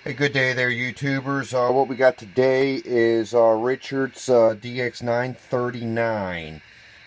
Hey, good day there, YouTubers. What we got today is Richard's DX939.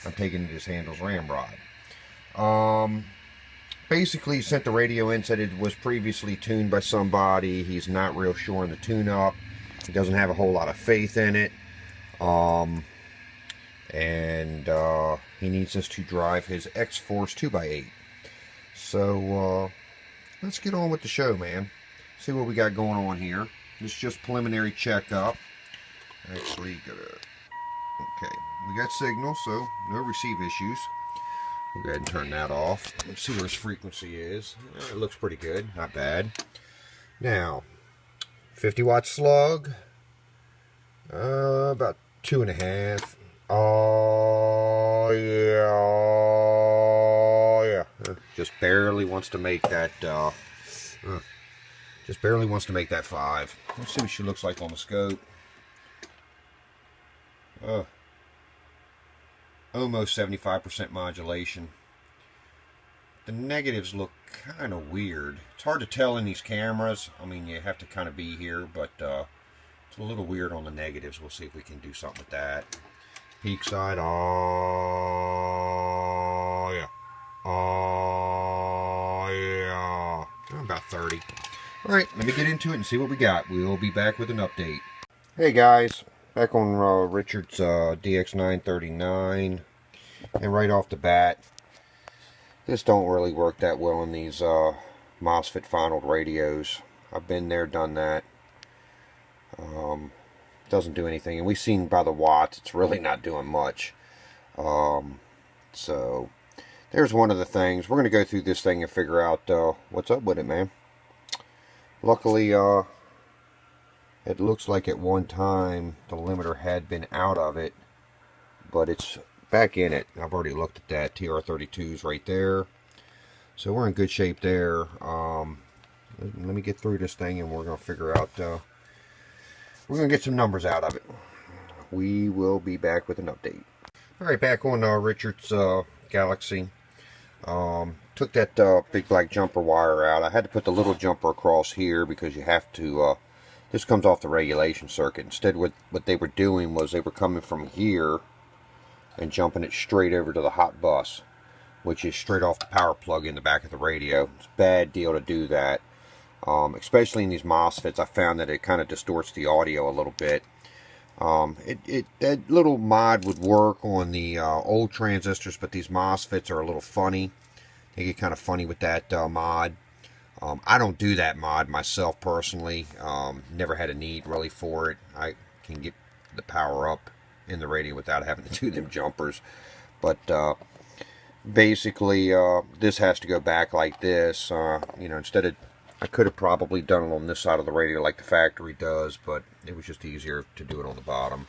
I'm taking this handles ramrod. Basically sent the radio in, said it was previously tuned by somebody. He's not real sure on the tune-up. He doesn't have a whole lot of faith in it. And he needs us to drive his X-Force 2x8. So, let's get on with the show, man. See what we got going on here. This is just preliminary checkup. Actually, okay, we got signal, so no receive issues. We'll go ahead and turn that off. Let's see where his frequency is. It looks pretty good, not bad. Now, 50-watt slug. About 2.5. Oh yeah. Just barely wants to make that. Just barely wants to make that 5. Let's see what she looks like on the scope. Almost 75% modulation. The negatives look kind of weird. It's hard to tell in these cameras. I mean, you have to kind of be here, but it's a little weird on the negatives. We'll see if we can do something with that. Peak side, oh yeah. Oh yeah. About 30. Alright, let me get into it and see what we got. We'll be back with an update. Hey guys, back on Richard's DX939. And right off the bat, this don't really work that well in these MOSFET finaled radios. I've been there, done that. Doesn't do anything. And we've seen by the watts, it's really not doing much. So, there's one of the things. We're going to go through this thing and figure out what's up with it, man. Luckily, it looks like at one time the limiter had been out of it, but it's back in it. I've already looked at that. TR32's right there. So we're in good shape there. Let me get through this thing and we're going to figure out, we're going to get some numbers out of it. We will be back with an update. Alright, back on Richard's Galaxy. Took that big black jumper wire out. I had to put the little jumper across here because you have to, this comes off the regulation circuit. Instead, what they were doing was they were coming from here and jumping it straight over to the hot bus, which is straight off the power plug in the back of the radio. It's a bad deal to do that, especially in these MOSFETs. I found that it kind of distorts the audio a little bit. That little mod would work on the old transistors, but these MOSFETs are a little funny. They get kind of funny with that mod. I don't do that mod myself personally. Never had a need really for it. I can get the power up in the radio without having to do them jumpers. But basically, this has to go back like this. You know, instead of, I could have probably done it on this side of the radio like the factory does, but it was just easier to do it on the bottom.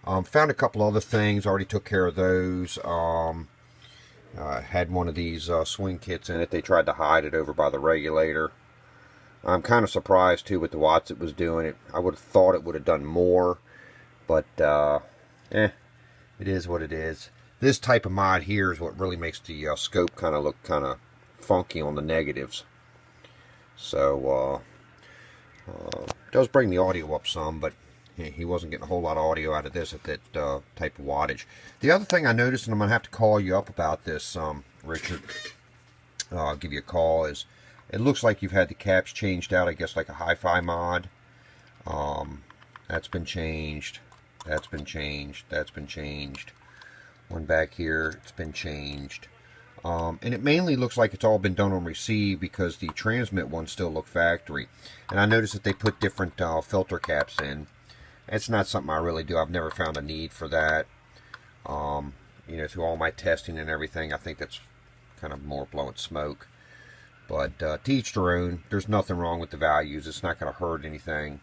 Found a couple other things. Already took care of those. Had one of these swing kits in it. They tried to hide it over by the regulator. I'm kind of surprised too with the watts it was doing. I would have thought it would have done more, but it is what it is. This type of mod here is what really makes the scope kind of look kind of funky on the negatives. So does bring the audio up some, but he wasn't getting a whole lot of audio out of this at that type of wattage. The other thing I noticed, and I'm going to have to call you up about this, Richard, I'll give you a call, is it looks like you've had the caps changed out, I guess like a hi-fi mod. That's been changed. That's been changed. That's been changed. One back here, it's been changed. And it mainly looks like it's all been done on receive because the transmit ones still look factory. And I noticed that they put different filter caps in. It's not something I really do. I've never found a need for that. You know, through all my testing and everything, I think that's kind of more blowing smoke. But to each their own. There's nothing wrong with the values. It's not going to hurt anything.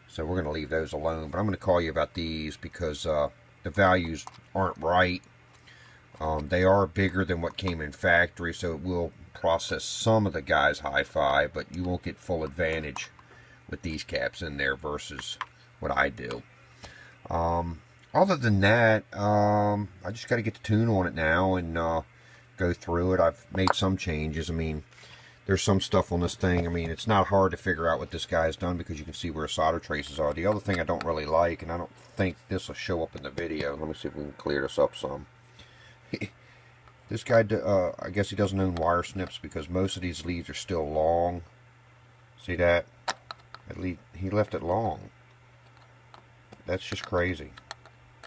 So we're going to leave those alone. But I'm going to call you about these because the values aren't right. They are bigger than what came in factory, so it will process some of the guys' hi-fi, but you won't get full advantage with these caps in there versus what I do. Other than that, I just got to get the tune on it now and go through it. I've made some changes. I mean, there's some stuff on this thing. I mean, it's not hard to figure out what this guy's done because you can see where solder traces are. The other thing I don't really like, and I don't think this will show up in the video. Let me see if we can clear this up some. This guy, I guess he doesn't own wire snips because most of these leads are still long. See that? He left it long. That's just crazy.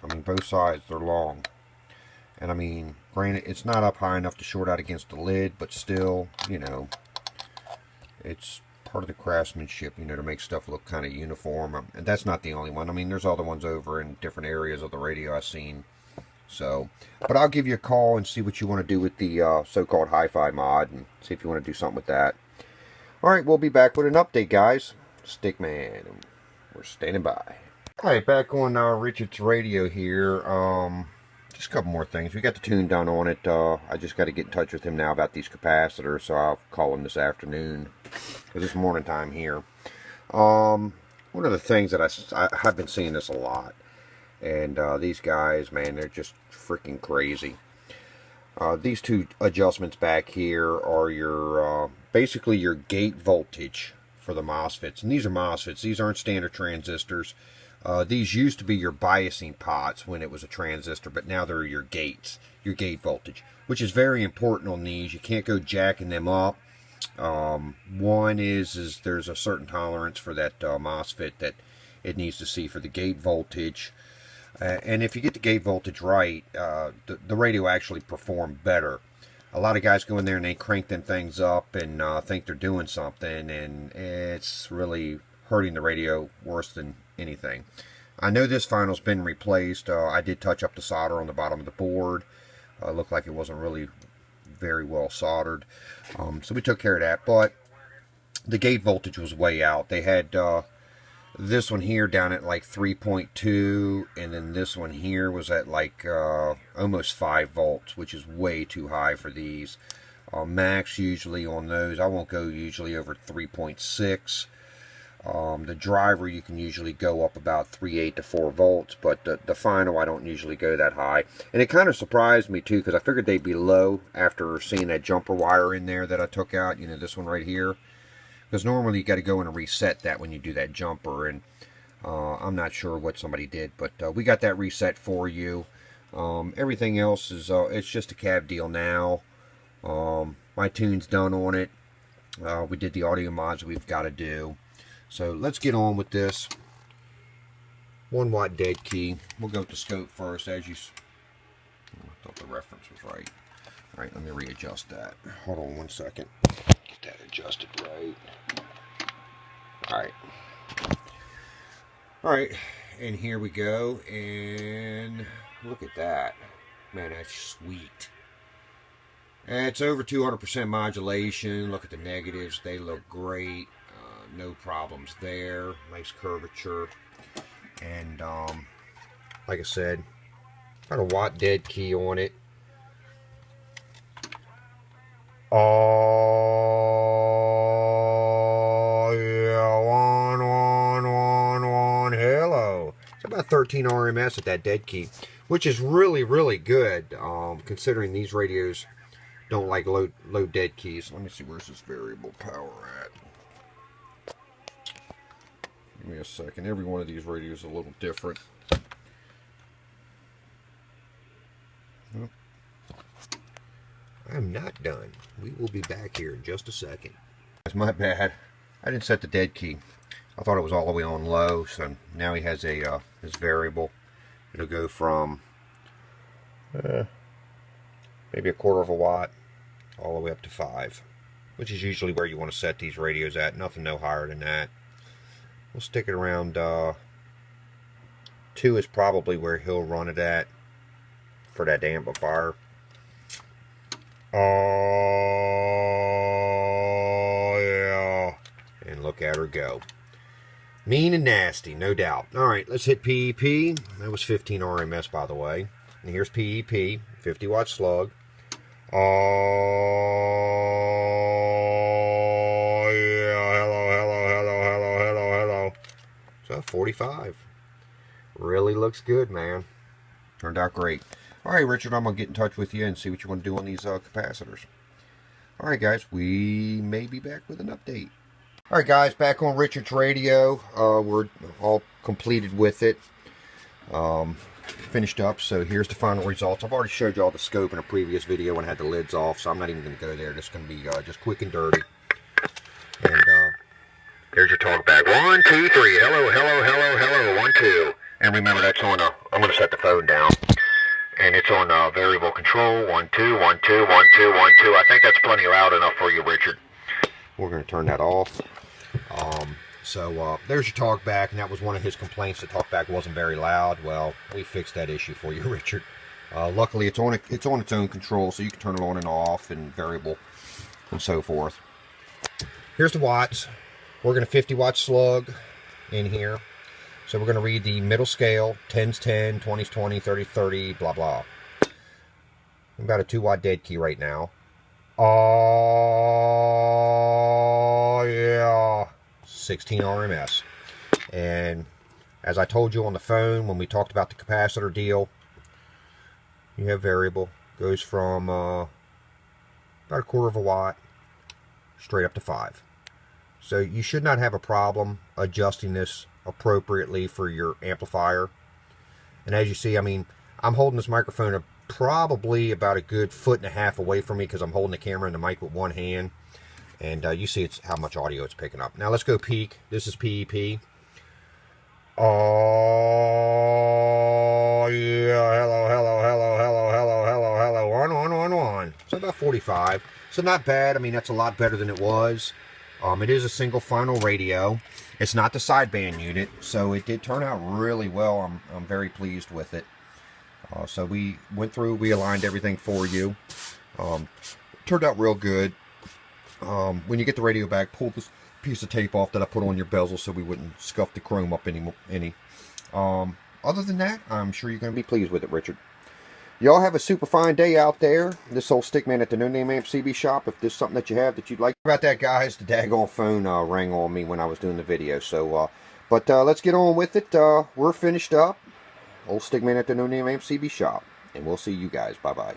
I mean, both sides, they're long. And I mean, granted, it's not up high enough to short out against the lid, but still, you know, it's part of the craftsmanship, you know, to make stuff look kind of uniform. And that's not the only one. I mean, there's other ones over in different areas of the radio I've seen. So, but I'll give you a call and see what you want to do with the so-called hi-fi mod and see if you want to do something with that. Alright, we'll be back with an update, guys. Stickman, we're standing by. Alright, back on Richard's radio here. Just a couple more things. We got the tune done on it. I just got to get in touch with him now about these capacitors, so I'll call him this afternoon, because it's morning time here. One of the things that I've been seeing this a lot, and these guys, man, they're just freaking crazy. These two adjustments back here are your basically your gate voltage for the MOSFETs, and these are MOSFETs. These aren't standard transistors. These used to be your biasing pots when it was a transistor, but now they're your gates, your gate voltage, which is very important on these. You can't go jacking them up. One is there's a certain tolerance for that MOSFET that it needs to see for the gate voltage. And if you get the gate voltage right, the radio actually performs better. A lot of guys go in there and they crank them things up and think they're doing something, and it's really hurting the radio worse than anything. I know this final's been replaced. I did touch up the solder on the bottom of the board. Looked like it wasn't really very well soldered. So we took care of that, but the gate voltage was way out. They had this one here down at like 3.2, and then this one here was at like almost 5 volts, which is way too high for these. Max usually on those, I won't go usually over 3.6. The driver you can usually go up about 3.8 to 4 volts, but the final I don't usually go that high. And it kind of surprised me too, because I figured they'd be low after seeing that jumper wire in there that I took out, you know, this one right here. Because normally you got to go in and reset that when you do that jumper, and I'm not sure what somebody did, but we got that reset for you. Everything else is it's just a cab deal now. My tune's done on it. We did the audio mods we've got to do. So let's get on with this. 1 watt dead key. We'll go with the scope first, as you. I thought the reference was right. All right, let me readjust that. Hold on 1 second. Get that adjusted right. All right, and here we go, and look at that, man, that's sweet. It's over 200% modulation. Look at the negatives, they look great. No problems there. Nice curvature, and like I said, got a watt dead key on it. Oh yeah, one. Hello. It's about 13 RMS at that dead key, which is really, really good, considering these radios don't like low dead keys. Let me see, where's this variable power at? Give me a second. Every one of these radios is a little different. I'm not done. We will be back here in just a second. That's my bad. I didn't set the dead key. I thought it was all the way on low, so now he has a his variable. It'll go from maybe 1/4 of a watt all the way up to 5, which is usually where you want to set these radios at. Nothing no higher than that. We'll stick it around 2 is probably where he'll run it at for that amplifier. Oh yeah, and look at her go. Mean and nasty, no doubt. Alright, let's hit PEP. That was 15 RMS, by the way. And here's PEP, 50 watt slug. Oh yeah, hello. So 45. Really looks good, man. Turned out great. Alright, Richard, I'm going to get in touch with you and see what you want to do on these capacitors. Alright guys, we may be back with an update. Alright guys, back on Richard's radio. We're all completed with it. Finished up, so here's the final results. I've already showed you all the scope in a previous video when I had the lids off, so I'm not even going to go there. This is going to be just quick and dirty. And there's your talk back. 1, 2, 3. Hello, hello, hello, hello. 1, 2. And remember, that's on I'm going to set the phone down. And it's on variable control. 1, 2, 1, 2, 1, 2, 1, 2. I think that's plenty loud enough for you, Richard. We're going to turn that off. So there's your talkback, and that was one of his complaints. The talkback wasn't very loud. Well, we fixed that issue for you, Richard. Luckily, it's on its own control, so you can turn it on and off and variable and so forth. Here's the watts. We're going to 50 watt slug in here. So we're going to read the middle scale, 10's 10, 20's 20, 30's 30, blah, blah. I'm about a 2 watt dead key right now. Oh, yeah. 16 RMS. And as I told you on the phone when we talked about the capacitor deal, you have variable. Goes from about a 1/4 of a watt straight up to 5. So you should not have a problem adjusting this appropriately for your amplifier. And as you see, I mean, I'm holding this microphone probably about a good 1.5 feet away from me because I'm holding the camera and the mic with one hand. And you see it's how much audio it's picking up. Now let's go peak. This is PEP. Oh, yeah. Hello, hello, hello, hello, hello, hello, hello. On. So about 45. So not bad. I mean, that's a lot better than it was. It is a single final radio. It's not the sideband unit, so it did turn out really well. I'm very pleased with it. So we went through, we aligned everything for you. Turned out real good. When you get the radio back, pull this piece of tape off that I put on your bezel so we wouldn't scuff the chrome up any. Other than that, I'm sure you're going to be pleased with it, Richard. Y'all have a super fine day out there. This old Stickman at the No Name Amp CB shop. If there's something that you have that you'd like about that, guys, the daggone phone rang on me when I was doing the video. So, but let's get on with it. We're finished up. Old Stickman at the No Name Amp CB shop. And we'll see you guys. Bye-bye.